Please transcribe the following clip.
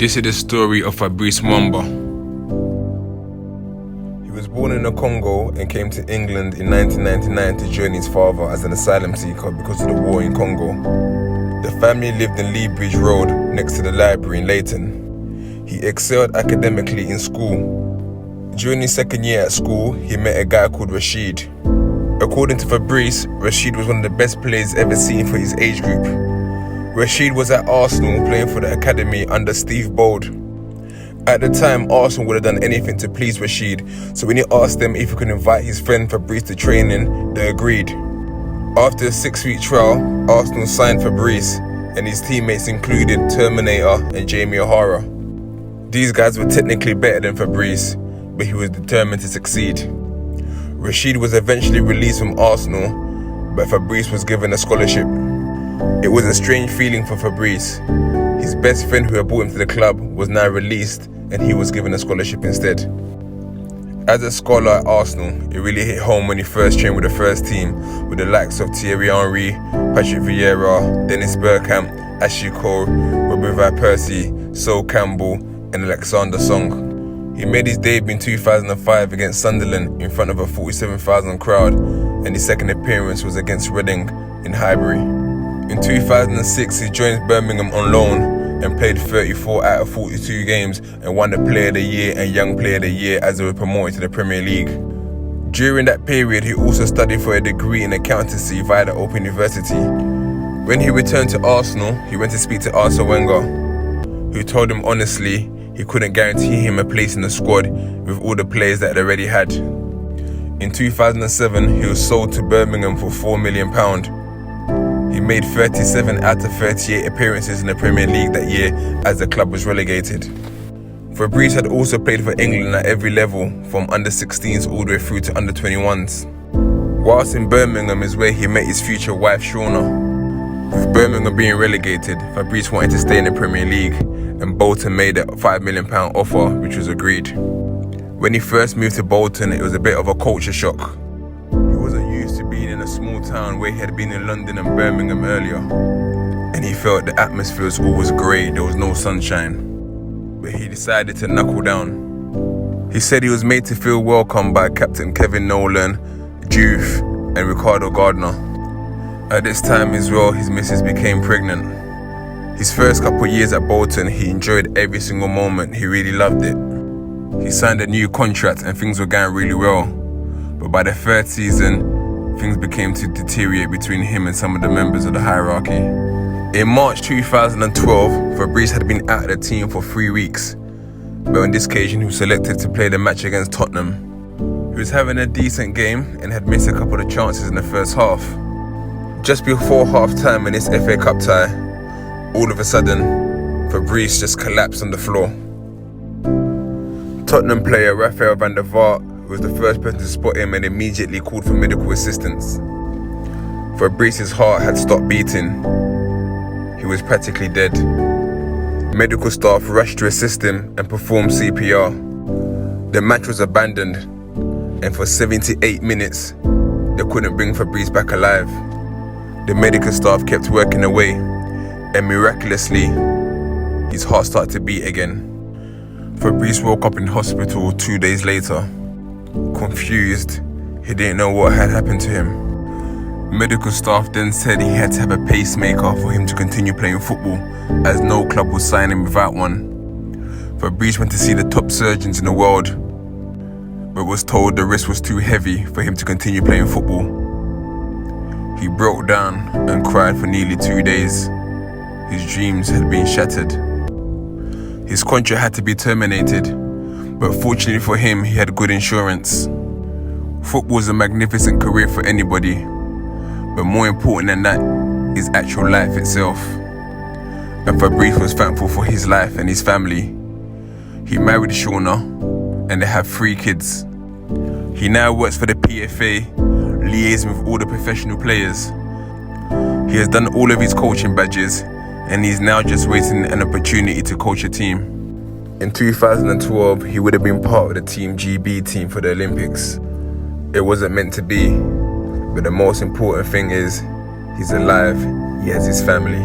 This is the story of Fabrice Mwamba. He was born in the Congo and came to England in 1999 to join his father as an asylum seeker because of the war in Congo. The family lived in Lee Bridge Road next to the library in Leighton. He excelled academically in school. During his second year at school, he met a guy called Rashid. According to Fabrice, Rashid was one of the best players ever seen for his age group. Rashid was at Arsenal playing for the academy under Steve Bold. At the time, Arsenal would have done anything to please Rashid, so when he asked them if he could invite his friend Fabrice to training, they agreed. After a 6-week trial, Arsenal signed Fabrice, and his teammates included Terminator and Jamie O'Hara. These guys were technically better than Fabrice, but he was determined to succeed. Rashid was eventually released from Arsenal, but Fabrice was given a scholarship. It was a strange feeling for Fabrice. His best friend who had brought him to the club was now released and he was given a scholarship instead. As a scholar at Arsenal, it really hit home when he first trained with the first team with the likes of Thierry Henry, Patrick Vieira, Dennis Bergkamp, Ashley Cole, Robin Van Persie, Sol Campbell and Alexander Song. He made his debut in 2005 against Sunderland in front of a 47,000 crowd, and his second appearance was against Reading in Highbury. In 2006, he joined Birmingham on loan and played 34 out of 42 games and won the Player of the Year and Young Player of the Year as they were promoted to the Premier League. During that period, he also studied for a degree in accountancy via the Open University. When he returned to Arsenal, he went to speak to Arsene Wenger, who told him honestly he couldn't guarantee him a place in the squad with all the players that they already had. In 2007, he was sold to Birmingham for £4 million. He made 37 out of 38 appearances in the Premier League that year as the club was relegated. Fabrice had also played for England at every level, from under-16s all the way through to under-21s. Whilst in Birmingham is where he met his future wife Shauna. With Birmingham being relegated, Fabrice wanted to stay in the Premier League, and Bolton made a £5 million offer, which was agreed. When he first moved to Bolton, it was a bit of a culture shock. He wasn't used to being in a small town where he had been in London and Birmingham earlier, and he felt the atmosphere was always grey, there was no sunshine. But he decided to knuckle down. He said he was made to feel welcome by Captain Kevin Nolan, Juve and Ricardo Gardner. At this time as well, his missus became pregnant. His first couple of years at Bolton, he enjoyed every single moment, he really loved it. He signed a new contract and things were going really well. But by the third season, things began to deteriorate between him and some of the members of the hierarchy. In March 2012, Fabrice had been out of the team for 3 weeks, but on this occasion he was selected to play the match against Tottenham. He was having a decent game and had missed a couple of chances in the first half. Just before half-time in this FA Cup tie, all of a sudden, Fabrice just collapsed on the floor. Tottenham player Raphael van der Vaart was the first person to spot him and immediately called for medical assistance. Fabrice's heart had stopped beating. He was practically dead. Medical staff rushed to assist him and perform CPR. The match was abandoned, and for 78 minutes, they couldn't bring Fabrice back alive. The medical staff kept working away, and miraculously, his heart started to beat again. Fabrice woke up in hospital 2 days later. Confused, he didn't know what had happened to him. Medical staff then said he had to have a pacemaker for him to continue playing football, as no club would sign him without one. Fabrice went to see the top surgeons in the world, but was told the risk was too heavy for him to continue playing football. He broke down and cried for nearly 2 days. His dreams had been shattered. His contract had to be terminated, but fortunately for him, he had good insurance. Football is a magnificent career for anybody, but more important than that is actual life itself. And Fabrice was thankful for his life and his family. He married Shauna, and they have 3 kids. He now works for the PFA, liaising with all the professional players. He has done all of his coaching badges, and he's now just waiting an opportunity to coach a team. In 2012, he would have been part of the Team GB team for the Olympics. It wasn't meant to be, but the most important thing is, he's alive, he has his family.